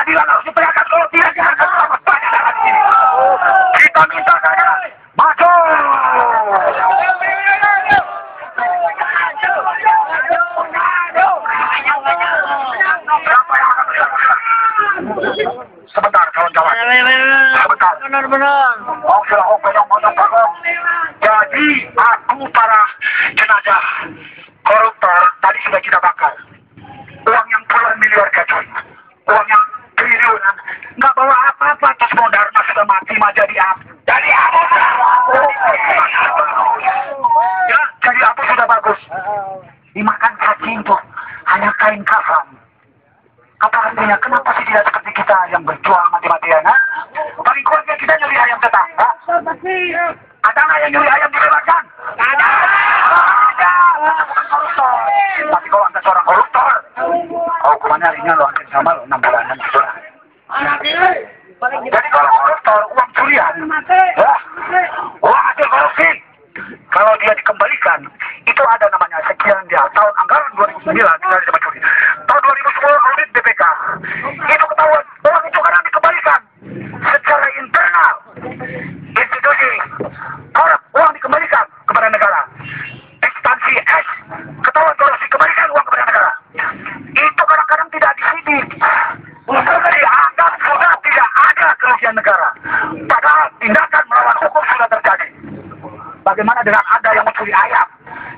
Keadilan harus ditegakkan, kalau tidak jangan selamat banyak darah di sini. Kita minta saja maju. Sebentar kawan-kawan. Sebentar. Benar-benar. Oke yang mau bangun. Jadi aku para jenazah koruptor tadi sudah kita bakar. Uang yang puluhan miliar gaji, uang yang triliunan, nggak bawa apa-apa. Terus mau Dharma sudah mati mah jadi apa? Jadi apa? Ya, jadi apa sudah bagus. Dimakan cacing tuh, hanya kain kafan. Apa artinya? Kenapa sih tidak seperti kita yang berjuang mati-matian? Paling kuatnya kita nyuri ayam tetangga. Ada nggak yang nyuri ayam dibebaskan? Ada. Bukan koruptor. Tapi kalau anda seorang koruptor, hukumannya ringan loh, hampir sama loh, 6 bulanan gitu lah. Jadi kalau koruptor, uang curian, uang hasil korupsi, kalau dia dikembalikan, itu ada namanya sekian dia tahun anggaran 2009 kita dapat curi. Tahun 2010 audit BPK, itu ketahuan uang itu karena dikembalikan secara internal institusi korup, uang dikembalikan kepada negara. Instansi S ketahuan korupsi, kembalikan uang kepada negara. Itu kadang-kadang tidak disidik, dianggap sudah tidak ada kerugian negara, padahal tindakan melawan hukum sudah terjadi. Bagaimana dengan Anda yang mencuri ayam?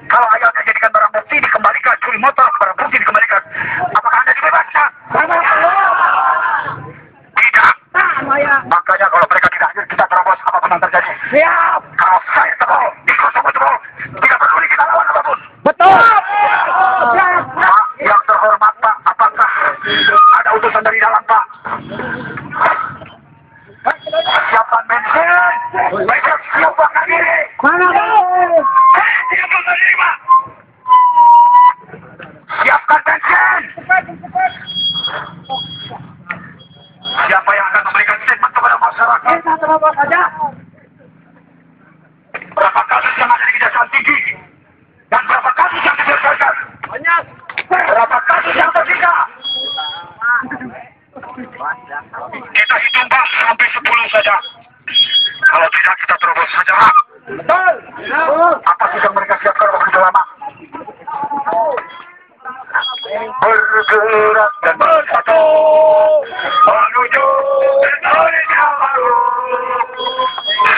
Kalau ayamnya jadikan barang bukti dikembalikan, curi motor barang bukti dikembalikan, apakah Anda dibebaskan? Tidak. Makanya kalau mereka tidak hadir, kita terobos apapun yang terjadi. Siap. Kalau saya tebal, ikut sama tebal, tidak peduli kita lawan apapun. Betul. Pak, yang terhormat Pak, apakah ada utusan dari dalam Pak? Siapkan bensin. Besok siapkan diri. Mana Pak? Siapkan diri Pak. Siapkan bensin. Siapa yang akan memberikan statement kepada masyarakat? Kita terobos saja. Berapa kasus yang ada di Kejaksaan Tinggi? Dan berapa kasus yang diselesaikan? Banyak. Berapa kasus yang tersisa? Kita hitung Pak sampai 10 saja. Kalau tidak kita terobos saja Pak. Betul. Apa sedang mereka siapkan waktu lama? Bergerak dan bersatu menuju Indonesia baru.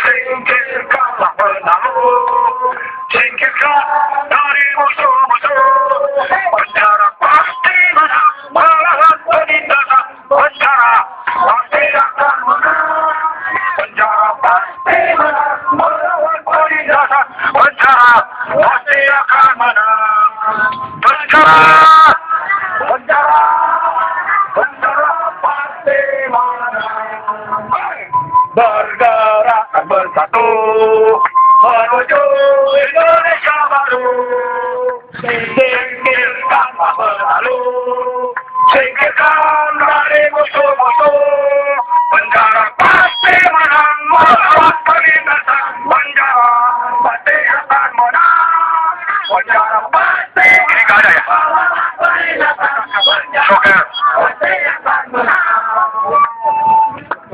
Singkirkanlah penalu, singkirkan dari musuh-musuh. Penjara pasti menang melawan penindasan. Penjara pasti akan menang. Penjara pasti menang melawan penindasan. Penjara pasti akan menang. Penjara pasti menang. Bergerak dan bersatu menuju Indonesia baru. Singkirkanlah penalu, singkirkan dari musuh-musuh. Penjara pasti menang melawan penindasan. Penjara pasti akan menang. Penjara pasti. Ini nggak ada ya? Shocker.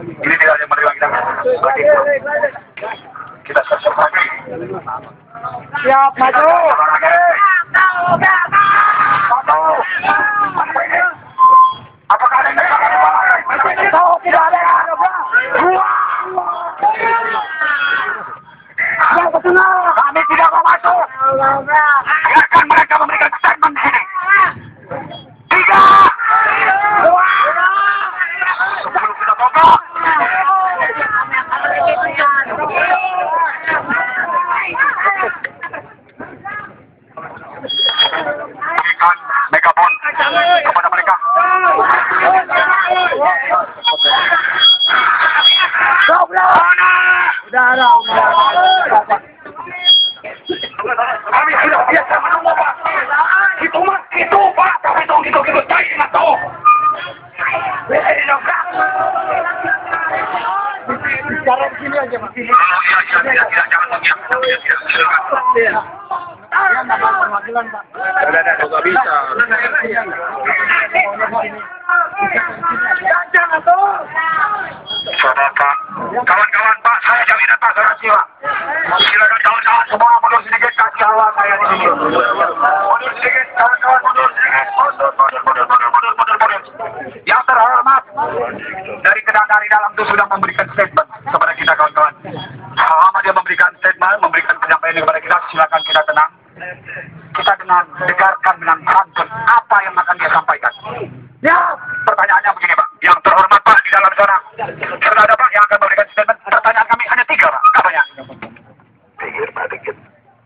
Ini tidak ada yang menerima kita. Kita siap lagi. Siap maju. Apakah ada yang tahu? Tidak ada. Kami tidak mau masuk. Biarkan mereka memberikan statement di sini. 3, 2, sebelum kita bongkar. Berikan megafon kepada mereka. Kami sudah biasa menunggu Pak. Itu Pak, tapi gitu saya ingat tahu. Bicara di sini aja Mas. Iya, jangan mengiak. Silakan. Perwakilan Pak. Udah, nggak bisa. Jangan tuh. Coba Pak, kawan-kawan Pak, saya jaminan Pak garansi Pak. Silakan kawan-kawan semua mundur sedikit, kasih hawa saya di sini. Mundur sedikit, kawan-kawan mundur sedikit, mundur. Yang terhormat dari dalam itu sudah memberikan statement kepada kita kawan-kawan. Selama dia memberikan statement, memberikan penyampaian kepada kita, silakan kita tenang. Kita dengarkan dengan santun apa yang akan dia sampaikan. Ya, pertanyaannya begini Pak. Yang terhormat Pak di dalam sana. Sudah ada Pak yang akan memberikan statement. Pertanyaan kami hanya 3 Pak. Apanya?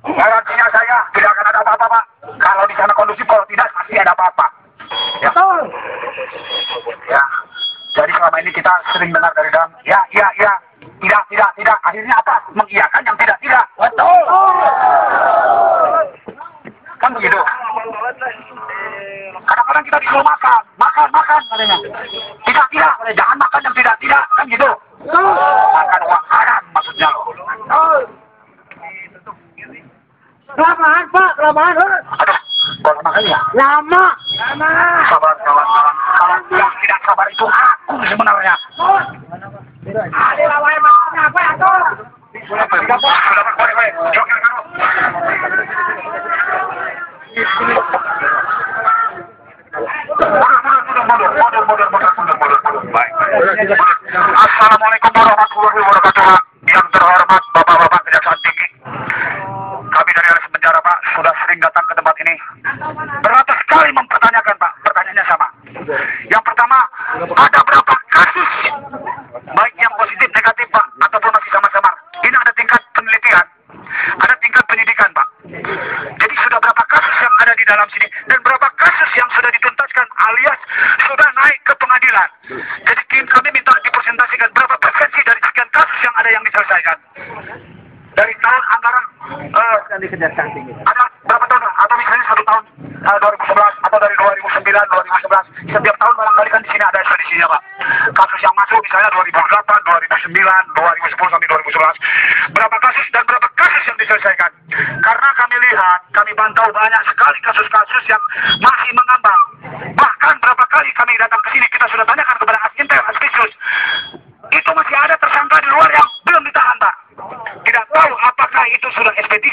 Garansinya saya tidak akan ada apa-apa Pak. Kalau di sana kondusif, kalau tidak pasti ada apa-apa. Ya. Ya. Jadi selama ini kita sering dengar dari dalam ya, tidak. Akhirnya apa? Mengiyakan yang tidak. Betul. Kan begitu. Kadang-kadang kita disuruh makan katanya. Tidak, jangan makan yang tidak, kan gitu. Makan uang haram maksudnya loh. Kelamaan Pak, kelamaan. Aduh, boleh makan ya? Lama. Sabar, kawan-kawan. Kalau yang tidak sabar itu aku sebenarnya. Ada lawan maksudnya apa ya tuh? Sudah boleh. Joker kamu. Mundur. Baik. Assalamualaikum warahmatullahi wabarakatuh. Yang terhormat Bapak-bapak Kejaksaan Tinggi. Kami dari Aris Penjara Pak sudah sering datang ke tempat ini. Beratus kali mempertanyakan Pak. Pertanyaannya sama. Yang pertama, ada berapa kasus baik yang positif, negatif Pak, ataupun masih samar-samar. Ini ada tingkat penelitian, ada tingkat penyidikan Pak. Jadi sudah berapa kasus yang ada di dalam sini dan berapa kasus yang sudah dituntaskan alias sudah naik ke pengadilan. Jadi kami minta dipresentasikan berapa persensi dari sekian kasus yang ada yang diselesaikan. Dari tahun anggaran Di Kejaksaan Tinggi. ada berapa tahun atau misalnya 1 tahun 2011 atau dari 2009, 2011 setiap tahun barangkali kan di sini ada selisihnya Pak. Kasus yang masuk misalnya 2008, 2009, 2010 sampai 2011 berapa kasus dan berapa kasus yang diselesaikan. Karena kami lihat, kami pantau banyak sekali kasus-kasus yang masih mengambang. Bahkan berapa kali kami datang ke sini kita sudah tanyakan kepada Asintel, Aspisus, itu masih ada tersangka di luar yang belum ditahan Pak. Tidak tahu apakah itu sudah SP3,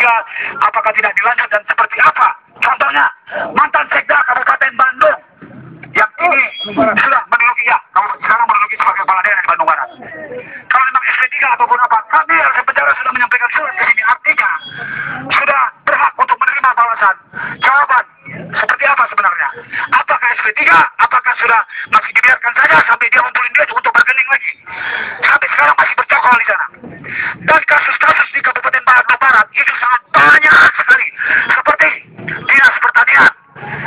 apakah tidak dilanjut dan seperti apa. Contohnya, mantan Sekda Kabupaten Bandung yang ini sudah menduduki sekarang menduduki sebagai kepala daerah di Bandung Barat. Kalau memang SP3 ataupun apa, kami Aris Penjara sudah menyampaikan surat ke sini, artinya sudah berhak untuk menerima balasan. Jawaban seperti apa sebenarnya? Apakah SP3? Apakah sudah masih dibiarkan saja sampai dia ngumpulin dia untuk bergening lagi? Sampai sekarang masih bercokol di sana. Dan kasus-kasus di Kabupaten Bandung Barat itu sangat banyak sekali. Seperti Dinas Pertanian.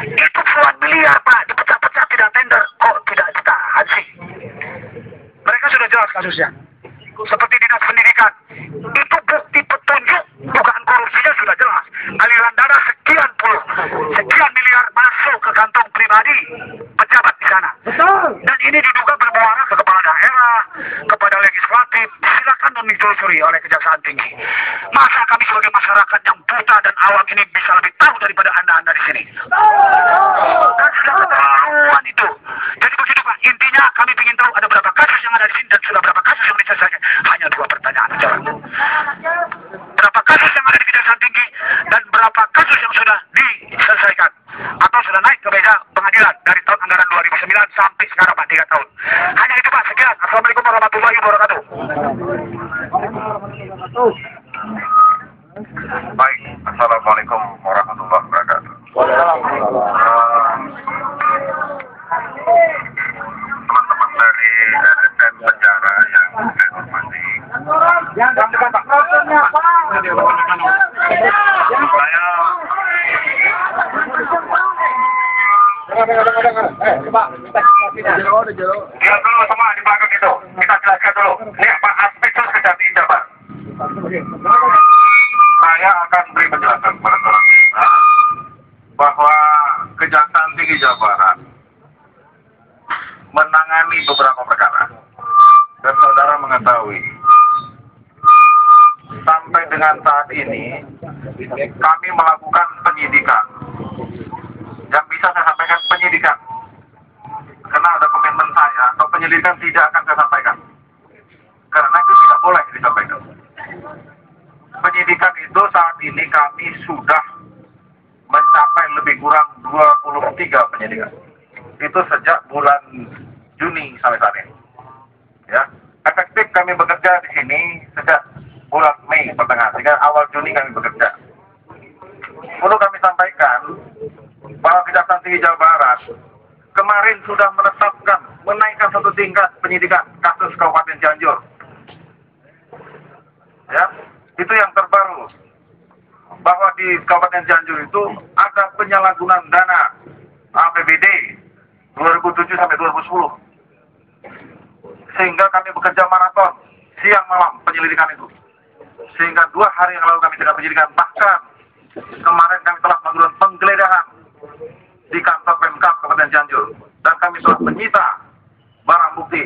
Itu puluhan miliar Pak, dipecah-pecah tidak tender. Kok tidak ditahan sih? Mereka sudah jelas kasusnya. Seperti Dinas Pendidikan. Itu bukti petunjuk dugaan korupsinya sudah jelas. Aliran dana sekian miliar masuk ke kantong pribadi pejabat di sana. Betul. Dan ini diduga bermuara ke kepala daerah, kepada legislatif. Silakan ditelusuri oleh Kejaksaan Tinggi. Masa kami sebagai masyarakat yang buta dan awam ini bisa lebih tahu daripada anda di sini? Dan sudah keterlaluan itu. Jadi begitu Pak, intinya kami ingin tahu ada berapa kasus yang ada di sini dan sudah berapa kasus yang diselesaikan. Hanya 2 pertanyaan saja. Berapa kasus yang ada di Kejaksaan Tinggi dan berapa kasus yang sudah diselesaikan atau sudah naik ke meja pengadilan dari tahun anggaran 2009 sampai sekarang Pak, 3 tahun. Hanya itu Pak, sekian. Assalamualaikum warahmatullahi wabarakatuh. Baik, Assalamualaikum warahmatullahi wabarakatuh. Teman-teman dari RSM Penjara yang saya hormati, Yang depan Pak. Diam dulu semua di belakang itu. Kita jelaskan dulu. Ini Pak Aspektus Kejaksaan Tinggi Pak. saya akan beri penjelasan kepada saudara bahwa Kejaksaan Tinggi Jawa Barat menangani beberapa perkara dan saudara mengetahui sampai dengan saat ini kami melakukan penyidikan yang bisa saya sampaikan penyidikan penyelidikan tidak akan saya sampaikan. Karena itu tidak boleh disampaikan. Penyidikan itu saat ini kami sudah mencapai lebih kurang 23 penyidikan. Itu sejak bulan Juni sampai saat ini. Ya, efektif kami bekerja di sini sejak bulan Mei pertengahan, sehingga awal Juni kami bekerja. Perlu kami sampaikan bahwa Kejaksaan Tinggi Jawa Barat kemarin sudah menetapkan menaikkan satu tingkat penyidikan kasus Kabupaten Cianjur. Ya, itu yang terbaru, bahwa di Kabupaten Cianjur itu ada penyalahgunaan dana APBD 2007 sampai 2010, sehingga kami bekerja maraton siang malam penyelidikan itu, sehingga 2 hari yang lalu kami tidak penyelidikan. Bahkan kemarin kami telah melakukan penggeledahan di kantor Pemkab Kabupaten Cianjur, dan kami telah menyita barang bukti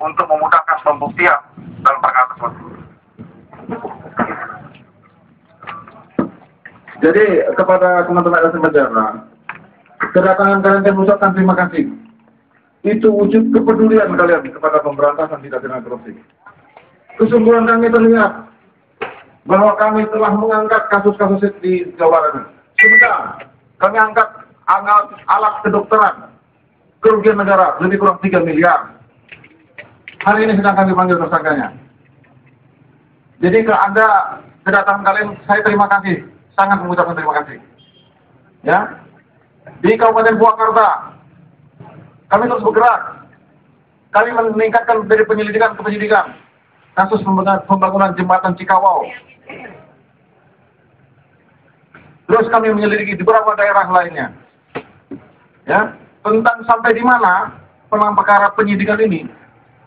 untuk memudahkan pembuktian dalam perkara tersebut. Jadi kepada teman-teman LSM Penjara, kedatangan kalian kami ucapkan terima kasih. Itu wujud kepedulian kalian kepada pemberantasan tindak pidana korupsi. Kesungguhan kami terlihat bahwa kami telah mengangkat kasus-kasus di Jawa Barat. Sebentar, kami angkat alat kedokteran kerugian negara lebih kurang 3 miliar. Hari ini sedang kami panggil tersangkanya. Jadi ke Anda kedatangan kalian, saya terima kasih, sangat mengucapkan terima kasih. Ya, di Kabupaten Purwakarta kami terus bergerak. Kami meningkatkan dari penyelidikan ke penyidikan kasus pembangunan jembatan Cikawau. Terus kami menyelidiki di beberapa daerah lainnya. Ya, tentang sampai di mana perkara penyidikan ini,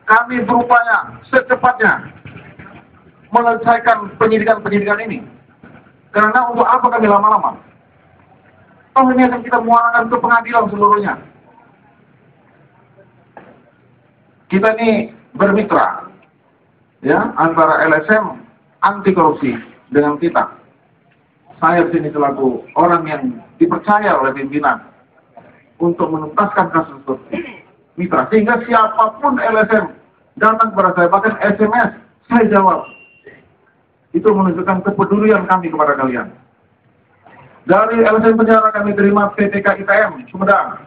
kami berupaya secepatnya menyelesaikan penyidikan ini. Karena untuk apa kami lama-lama? Oh, ini akan kita muarakan ke pengadilan seluruhnya. Kita ini bermitra, ya, antara LSM anti korupsi dengan kita. Saya di sini selaku orang yang dipercaya oleh pimpinan untuk menuntaskan kasus korupsi mitra, sehingga siapapun LSM datang kepada saya, bahkan SMS, saya jawab. Itu menunjukkan kepedulian kami kepada kalian. Dari LSM Penjara kami terima PTK ITM Sumedang.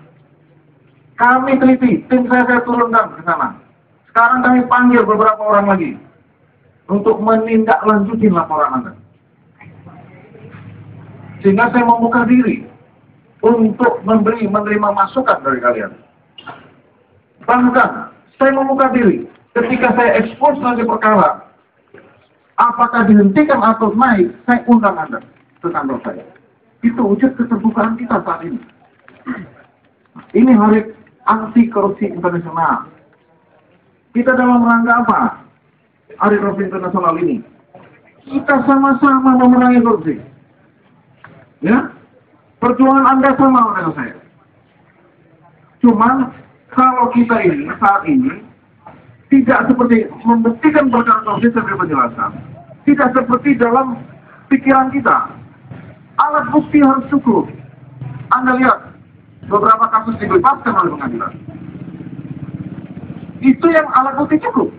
Kami teliti, tim saya turunkan ke sana. Sekarang kami panggil beberapa orang lagi untuk menindaklanjuti laporan Anda. Sehingga saya membuka diri untuk menerima masukan dari kalian. Bahkan saya membuka diri ketika saya ekspos lagi perkara, apakah dihentikan atau naik, saya undang Anda ke kantor saya. Itu wujud keterbukaan kita saat ini. Ini hari anti korupsi internasional. Kita dalam rangka apa? Hari korupsi internasional ini, kita sama-sama memerangi korupsi. Ya, perjuangan Anda sama dengan saya. Cuman kalau kita ini saat ini tidak seperti membuktikan perkara korupsi sebagai penjelasan, tidak seperti dalam pikiran kita. Alat bukti harus cukup. Anda lihat beberapa kasus dibebaskan oleh pengadilan. Itu yang alat bukti cukup.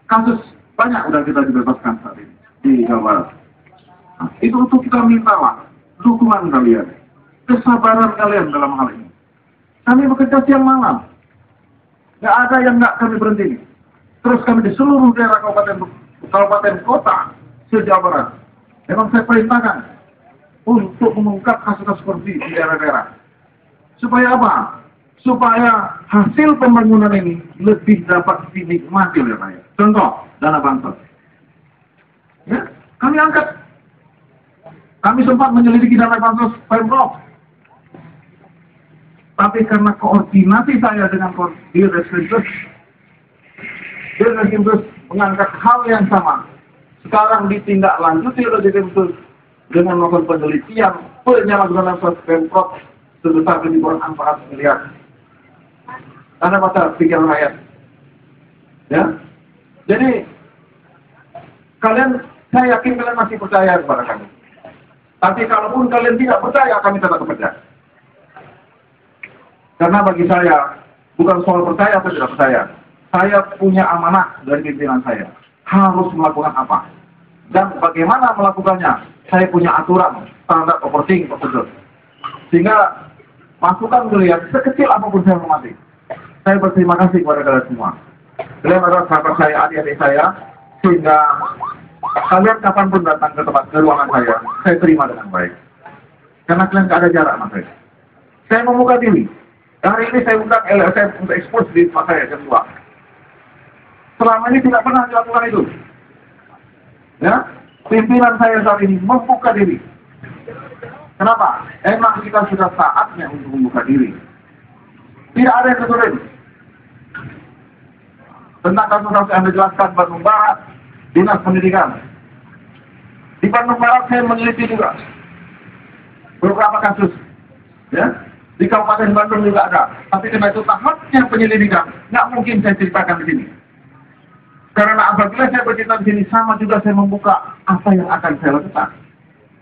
Kasus banyak sudah kita dibebaskan saat ini di Jawa Barat. Nah, itu untuk kita mintalah dukungan kalian, kesabaran kalian dalam hal ini. Kami bekerja siang malam. Nggak ada yang nggak kami berhenti. Terus kami di seluruh daerah kabupaten kota se-Jawa Barat. Memang saya perintahkan untuk mengungkap kasus-kasus korupsi di daerah-daerah. Supaya apa? Supaya hasil pembangunan ini lebih dapat dinikmati oleh rakyat. Contoh, dana bansos. Ya, kami angkat. Kami sempat menyelidiki dana bansos Pemprov. Tapi karena koordinasi saya dengan Dirreskrim mengangkat hal yang sama. Sekarang ditindaklanjuti oleh Dirreskrim dengan melakukan penelitian penyalahgunaan Pemprov sebesar lebih kurang 400 miliar. Karena masa pikiran rakyat. Ya. Jadi saya yakin kalian masih percaya kepada kami. Tapi kalaupun kalian tidak percaya, kami tetap percaya. Karena bagi saya, Bukan soal percaya atau tidak percaya. Saya punya amanah dari pimpinan saya. Harus melakukan apa. Dan bagaimana melakukannya. Saya punya aturan, standar operating procedure. Sehingga masukan kalian, sekecil apapun saya hormati. Saya berterima kasih kepada kalian semua. Kalian adalah sahabat saya, adik-adik saya. Sehingga kalian kapanpun datang ke tempat, ke ruangan saya terima dengan baik. Karena kalian tidak ada jarak sama saya. Saya membuka diri. Hari ini saya undang LSM untuk expose di tempat saya jam 2. Selama ini tidak pernah dilakukan itu. Ya, pimpinan saya saat ini membuka diri. Kenapa? Emang kita sudah saatnya untuk membuka diri. Tidak ada yang kesulitan. Tentang kasus-kasus yang dijelaskan Bandung Barat, Dinas Pendidikan. Di Bandung Barat saya meneliti juga beberapa kasus. Ya. Di Kabupaten Bandung juga ada, tapi karena itu tahapnya penyelidikan, nggak mungkin saya ceritakan di sini. Karena apabila saya bercerita di sini, sama juga saya membuka apa yang akan saya lakukan.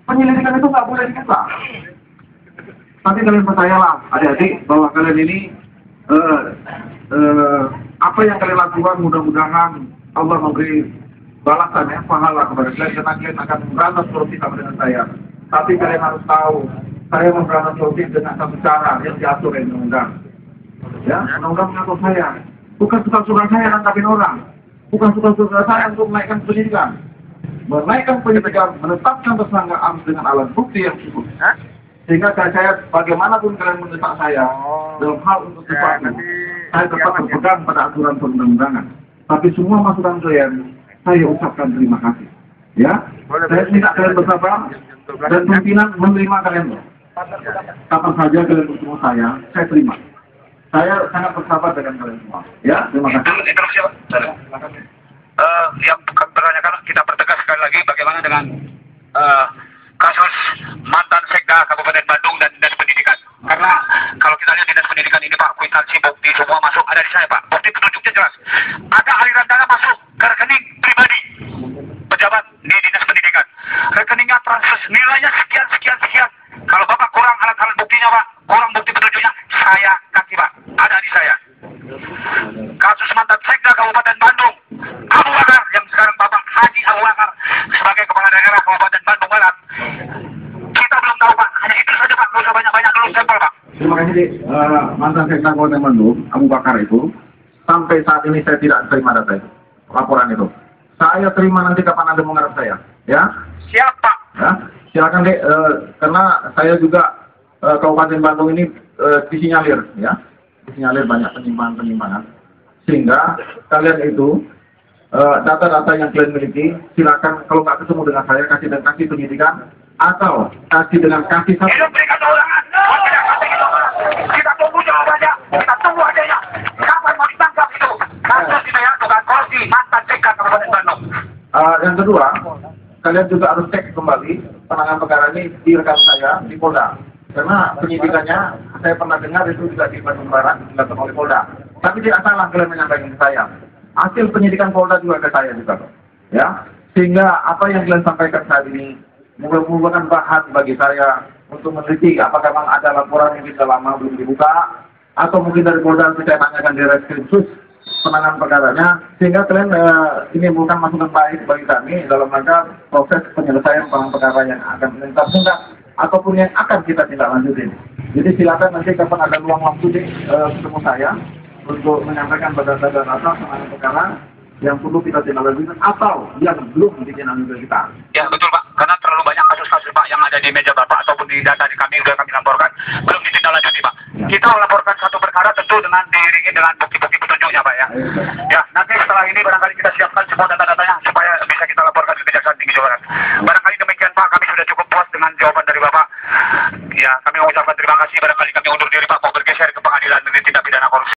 Penyelidikan itu nggak boleh dibuka. Tapi kalian percayalah, adik-adik, bahwa kalian ini apa yang kalian lakukan mudah-mudahan Allah memberi balasan ya, pahala kepada kalian, karena kalian akan memberantas korupsi sama dengan saya. Tapi kalian harus tahu. Saya memberantas korupsi dengan satu cara yang diatur oleh undang-undang. Ya, undang-undang mengatur saya. Bukan suka-suka saya nangkapin orang. Bukan suka-suka saya untuk menaikkan penyidikan. Menaikkan penyidikan, menetapkan tersangka dengan alat bukti yang cukup. Sehingga saya bagaimanapun kalian mendesak saya dalam hal untuk sesuatu, saya tetap berpegang pada aturan perundang-undangan. Tapi semua masukan kalian, saya ucapkan terima kasih. Ya, saya minta kalian bersabar dan pimpinan menerima kalian. Kapan saja kalian bertemu saya terima. Saya sangat bersahabat dengan kalian semua. Ya, terima kasih. Interupsi, Pak. Yang bertanyakan, kita pertegas sekali lagi bagaimana dengan kasus mantan Sekda Kabupaten Bandung dan Dinas Pendidikan. Karena kalau kita lihat Dinas Pendidikan ini, Pak, kwitansi bukti semua masuk ada di saya, Pak. Bukti petunjuknya jelas. Ada aliran dana masuk ke rekening pribadi pejabat di Dinas Pendidikan. Rekeningnya transfer nilainya sekian. Kalau Bapak kurang alat-alat buktinya, Pak, kurang bukti petunjuknya, saya kasih, Pak. Ada di saya. Kasus mantan Sekda Kabupaten Bandung, Abu Bakar, yang sekarang Bapak Haji Abu Bakar sebagai Kepala Daerah Kabupaten Bandung Barat. Kita belum tahu, Pak. Hanya itu saja, Pak. Nggak usah banyak-banyak dulu sampel, Pak. Terima kasih, mantan Sekda Kabupaten Bandung, Abu Bakar itu, sampai saat ini saya tidak terima data itu, laporan itu. Saya terima nanti kapan Anda mengarap saya. Ya? Siap, Pak. Ya? Silakan dek, karena saya juga Kabupaten Bandung ini disinyalir, ya, disinyalir banyak penyimpangan, sehingga kalian itu data-data yang kalian miliki, silakan kalau nggak ketemu dengan saya kasih penyidikan atau kasih satu. Hidup berikan orang. Kita tunggu jawabannya, kita tunggu adanya. Kapan mau ditangkap itu? Kasus ini ya, bukan korupsi mantan Sekda Kabupaten Bandung. Yang kedua, kalian juga harus cek kembali penanganan perkara ini di rekan saya di Polda. Karena penyidikannya saya pernah dengar itu juga di Bandung Barat dilakukan oleh Polda. Tapi tidak salah kalian menyampaikan ke saya. Hasil penyidikan Polda juga ke saya juga, ya. Sehingga apa yang kalian sampaikan saat ini merupakan bahan bagi saya untuk meneliti apakah memang ada laporan yang sudah lama belum dibuka, atau mungkin dari Polda saya tanyakan di Reskrimsus penanganan perkaranya, sehingga kalian ini bukan masukan baik bagi kami dalam rangka proses penyelesaian penanganan perkara yang akan meningkat ataupun yang akan kita tindak lanjutin. Jadi silakan nanti kapan ada luang waktu ketemu saya untuk menyampaikan data-data penanganan perkara yang perlu kita tindak lanjutin atau yang belum ditindaklanjuti kita. Ya betul, Pak, karena terlalu banyak kasus-kasus, Pak, yang ada di meja Bapak ataupun di data di kami sudah kami laporkan belum ditindaklanjuti, Pak. Kita melaporkan satu perkara tentu dengan diiringi dengan bukti-bukti petunjuknya, Pak, ya. Ya, nanti setelah ini barangkali kita siapkan semua data-datanya supaya bisa kita laporkan ke Kejaksaan Tinggi Jawa Barat. Barangkali demikian, Pak, kami sudah cukup puas dengan jawaban dari Bapak. Ya, kami mengucapkan terima kasih. Barangkali kami undur diri, Pak, mau bergeser ke pengadilan tindak pidana korupsi.